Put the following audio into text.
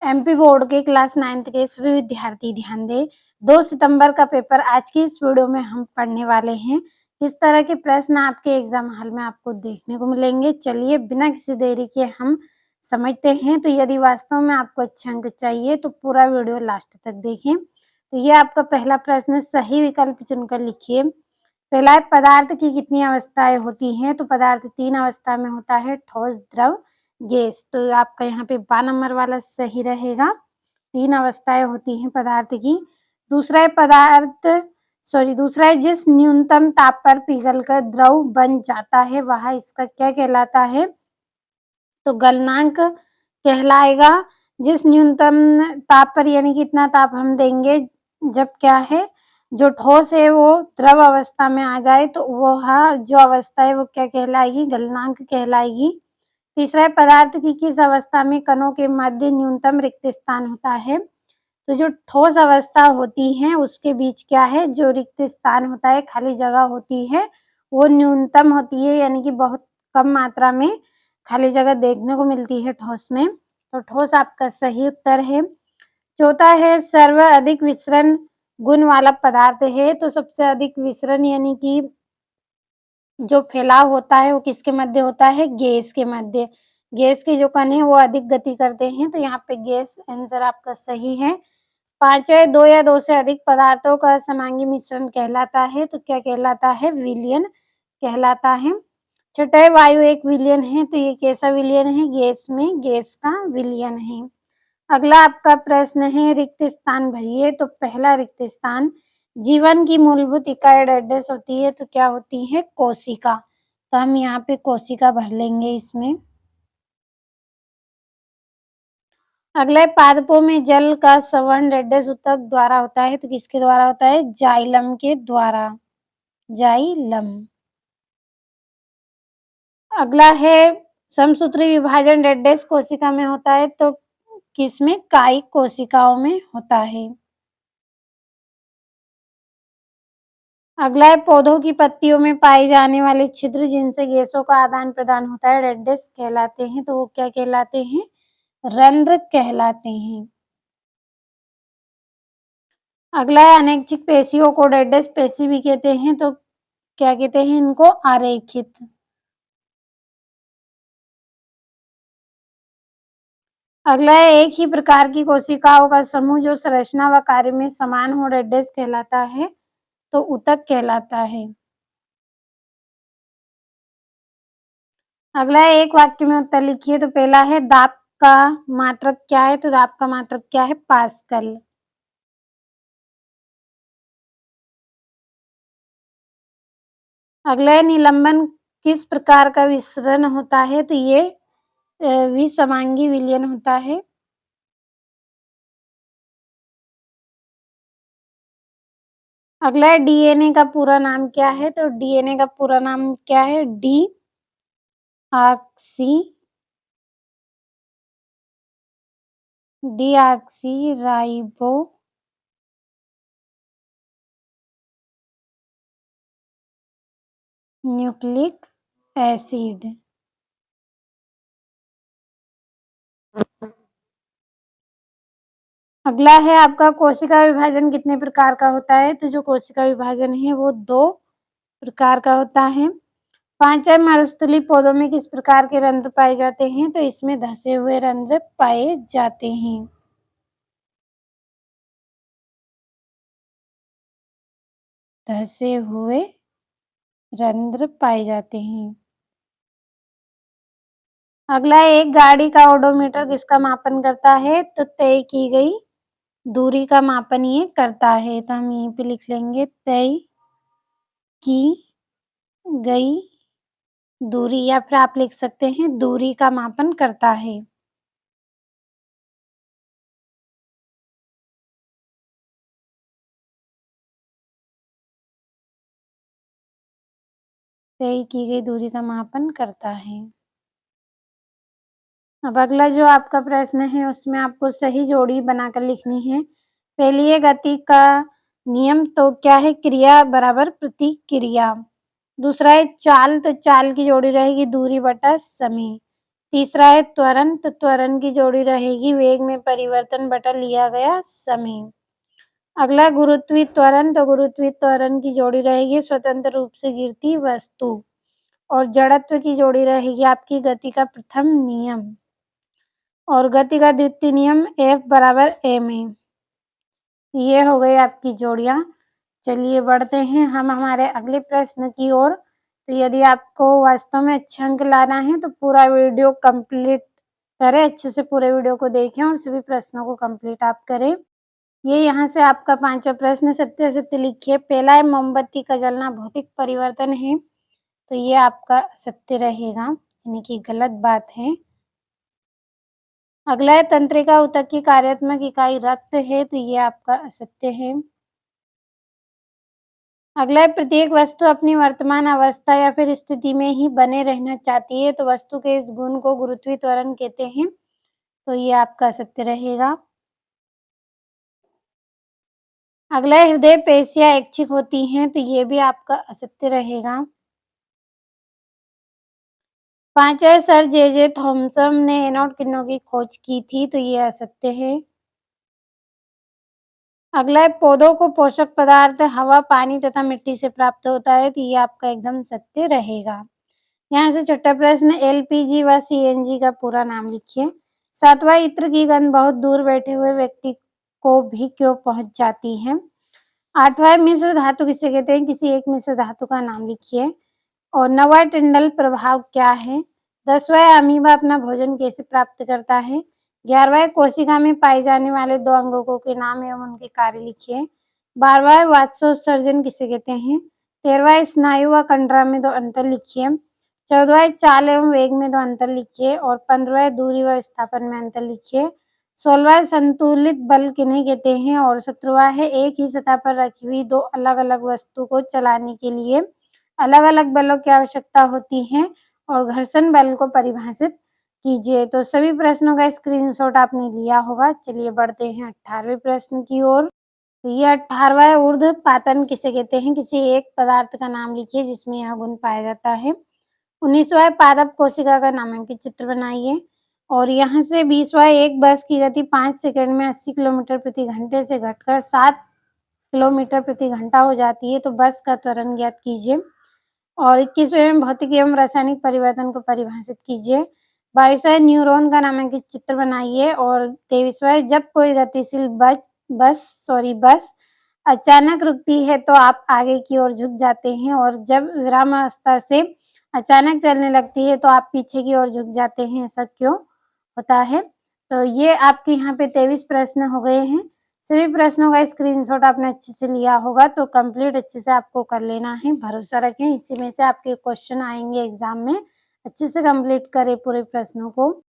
MP board के class 9th के सभी विद्यार्थी ध्यान दें। 2 सितंबर का पेपर आज की इस वीडियो में हम पढ़ने वाले हैं। किस तरह के प्रश्न आपके एग्जाम हॉल में आपको देखने को मिलेंगे, चलिए बिना किसी देरी के हम समझते हैं। तो यदि वास्तव में आपको अच्छे अंक चाहिए तो पूरा वीडियो लास्ट तक देखें। तो ये आपका पहला प्रश्न, सही विकल्प चुनकर लिखिए। पहला है, पदार्थ की कितनी अवस्थाएं होती हैं? तो पदार्थ 3 अवस्था में होता है, ठोस, द्रव, गैस। तो आपका यहाँ पे 12 नंबर वाला सही रहेगा। 3 अवस्थाएं होती हैं पदार्थ की। दूसरा है जिस न्यूनतम ताप पर पिघलकर द्रव बन जाता है वह इसका क्या कहलाता है? तो गलनांक कहलाएगा। जिस न्यूनतम ताप पर, यानी कितना ताप हम देंगे जब क्या है, जो ठोस है वो द्रव अवस्था में आ जाए तो वह जो अवस्था है वो क्या कहलाएगी? गलनांक कहलाएगी। तीसरा है, पदार्थ की किस अवस्था में कणों के मध्य न्यूनतम रिक्त स्थान होता है? तो जो ठोस अवस्था होती है उसके बीच क्या है, जो रिक्त स्थान होता है, खाली जगह होती है, वो न्यूनतम होती है, यानी कि बहुत कम मात्रा में खाली जगह देखने को मिलती है ठोस में। तो ठोस आपका सही उत्तर है। चौथा है, सर्वाधिक विसरण गुण वाला पदार्थ है। तो सबसे अधिक विसरण यानी कि जो फैलाव होता है वो किसके मध्य होता है? गैस के मध्य। गैस के जो कण है वो अधिक गति करते हैं, तो यहाँ पे गैस आंसर आपका सही है। पांचवा है, 2 या 2 से अधिक पदार्थों का समांगी मिश्रण कहलाता है। तो क्या कहलाता है? विलयन कहलाता है। छठा है, वायु एक विलयन है। तो ये कैसा विलयन है? गैस में गैस का विलयन है। अगला आपका प्रश्न है, रिक्त स्थान भरिए। तो पहला रिक्त स्थान, जीवन की मूलभूत इकाई डैश होती है। तो क्या होती है? कोशिका। तो हम यहाँ पे कोशिका भर लेंगे इसमें। अगला है, पादपों में जल का संवहन डैश ऊतक द्वारा होता है। तो किसके द्वारा होता है? जाइलम के द्वारा, जाइलम। अगला है, समसूत्री विभाजन डैश कोशिका में होता है। तो किसमें? कायिक कोशिकाओं में होता है। अगला है, पौधों की पत्तियों में पाए जाने वाले छिद्र जिनसे गैसों का आदान प्रदान होता है डैश कहलाते हैं। तो वो क्या कहलाते हैं? रंध्र कहलाते हैं। अगला है, अनैच्छिक पेशियों को डैश पेशी भी कहते हैं। तो क्या कहते हैं इनको? आरेखित। अगला है, एक ही प्रकार की कोशिकाओं का समूह जो संरचना व कार्य में समान हो डैश कहलाता है। तो ऊतक कहलाता है। अगला है, एक वाक्य में उत्तर लिखिए। तो पहला है, दाब का मात्रक क्या है? तो दाब का मात्रक क्या है? पास्कल। अगला है, निलंबन किस प्रकार का विसरण होता है? तो ये विसमांगी विलयन होता है। अगला है, डीएनए का पूरा नाम क्या है? तो डीएनए का पूरा नाम क्या है? D oxy ribo nucleic acid. अगला है आपका, कोशिका विभाजन कितने प्रकार का होता है? तो जो कोशिका विभाजन है वो 2 प्रकार का होता है। 5 मरुस्थलीय पौधों में किस प्रकार के रंध्र पाए जाते हैं? तो इसमें धसे हुए रंध्र पाए जाते हैं। धसे हुए रंध्र पाए जाते हैं। अगला है, एक गाड़ी का ओडोमीटर किसका मापन करता है? तो तय की गई दूरी का मापन ये करता है। तो हम यहीं पे लिख लेंगे, तय की गई दूरी, या फिर आप लिख सकते हैं दूरी का मापन करता है। तय की गई दूरी का मापन करता है। अब अगला जो आपका प्रश्न है उसमें आपको सही जोड़ी बनाकर लिखनी है। पहली है, गति का नियम। तो क्या है? क्रिया बराबर प्रतिक्रिया। दूसरा है, चाल। तो चाल की जोड़ी रहेगी दूरी बटा समय। तीसरा है त्वरण, तो त्वरण की जोड़ी रहेगी वेग में परिवर्तन बटा लिया गया समय। अगला गुरुत्वीय त्वरण, तो गुरुत्वीय त्वरण की जोड़ी रहेगी स्वतंत्र रूप से गिरती वस्तु। और जड़त्व की जोड़ी रहेगी आपकी गति का प्रथम नियम और गति का द्वितीय नियम F बराबर ma। ये हो गई आपकी जोड़ियां। चलिए बढ़ते हैं हम हमारे अगले प्रश्न की ओर। तो यदि आपको वास्तव में अच्छे अंक लाना है तो पूरा वीडियो कंप्लीट करें, अच्छे से पूरे वीडियो को देखें और सभी प्रश्नों को कंप्लीट आप करें। ये यहाँ से आपका 5वां प्रश्न सत्य असत्य लिखिए। पहला है मोमबत्ती का जलना भौतिक परिवर्तन है, तो ये आपका सत्य रहेगा, यानी कि गलत बात है। अगला है तंत्रिका ऊतक की कार्यात्मक इकाई रक्त है, तो ये आपका असत्य है। अगला है प्रत्येक वस्तु अपनी वर्तमान अवस्था या फिर स्थिति में ही बने रहना चाहती है, तो वस्तु के इस गुण को गुरुत्वीय त्वरण कहते हैं, तो ये आपका सत्य रहेगा। अगला है हृदय पेशियां ऐच्छिक होती हैं, तो ये भी आपका असत्य रहेगा। 5वां है सर जे थॉमसन ने एनोड किरणों की खोज की थी, तो ये असत्य है। अगला है पौधों को पोषक पदार्थ हवा, पानी तथा मिट्टी से प्राप्त होता है, तो ये आपका एकदम सत्य रहेगा। यहाँ से छठा प्रश्न एलपीजी व सीएनजी का पूरा नाम लिखिए। 7वां इत्र की गंध बहुत दूर बैठे हुए व्यक्ति को भी क्यों पहुंच जाती है। 8वां मिश्र धातु किसे कहते हैं, किसी एक मिश्र धातु का नाम लिखिए। और 9वां टिंडल प्रभाव क्या है। 10वां अमीबा अपना भोजन कैसे प्राप्त करता है। 11वां कोशिका में पाए जाने वाले 2 अंगकों के नाम एवं उनके कार्य लिखिए। 12वां वात्सोत्सर्जन किसे कहते हैं। 13वां स्नायु व कंडरा में 2 अंतर लिखिए। 14वां चाल एवं वेग में 2 अंतर लिखिए। और 15वां दूरी व विस्थापन में अंतर लिखिए। 16वां संतुलित बल किन्हें कहते हैं। और 17वां है एक ही सतह पर रखी हुई 2 अलग-अलग वस्तु को चलाने के लिए अलग-अलग बलों की आवश्यकता होती है और घर्षण बल को परिभाषित कीजिए। तो सभी प्रश्नों का स्क्रीनशॉट आपने लिया होगा। चलिए बढ़ते हैं 18वें प्रश्न की ओर। तो ये 18वां है ऊर्ध्वपातन किसे कहते हैं, किसी एक पदार्थ का नाम लिखिए जिसमें यह गुण पाया जाता है। 19वां है पादप कोशिका का नामांकित चित्र बनाइए। और यहाँ से 20वां एक बस की गति 5 सेकंड में 80 किलोमीटर प्रति घंटे से घटकर 7 किलोमीटर प्रति घंटा हो जाती है, तो बस का त्वरण ज्ञात कीजिए। और 21वें में भौतिक एवं रासायनिक परिवर्तन को परिभाषित कीजिए। 22वां न्यूरॉन का नामांकित चित्र बनाइए। और 23वां जब कोई गतिशील बस अचानक रुकती है तो आप आगे की ओर झुक जाते हैं और जब विरामावस्था से अचानक चलने लगती है तो आप पीछे की ओर झुक जाते हैं, ऐसा क्यों होता है। तो ये आपके यहाँ पे 23 प्रश्न हो गए हैं। सभी प्रश्नों का स्क्रीनशॉट आपने अच्छे से लिया होगा, तो कंप्लीट अच्छे से आपको कर लेना है। भरोसा रखें, इसी में से आपके क्वेश्चन आएंगे एग्जाम में। अच्छे से कंप्लीट करें पूरे प्रश्नों को।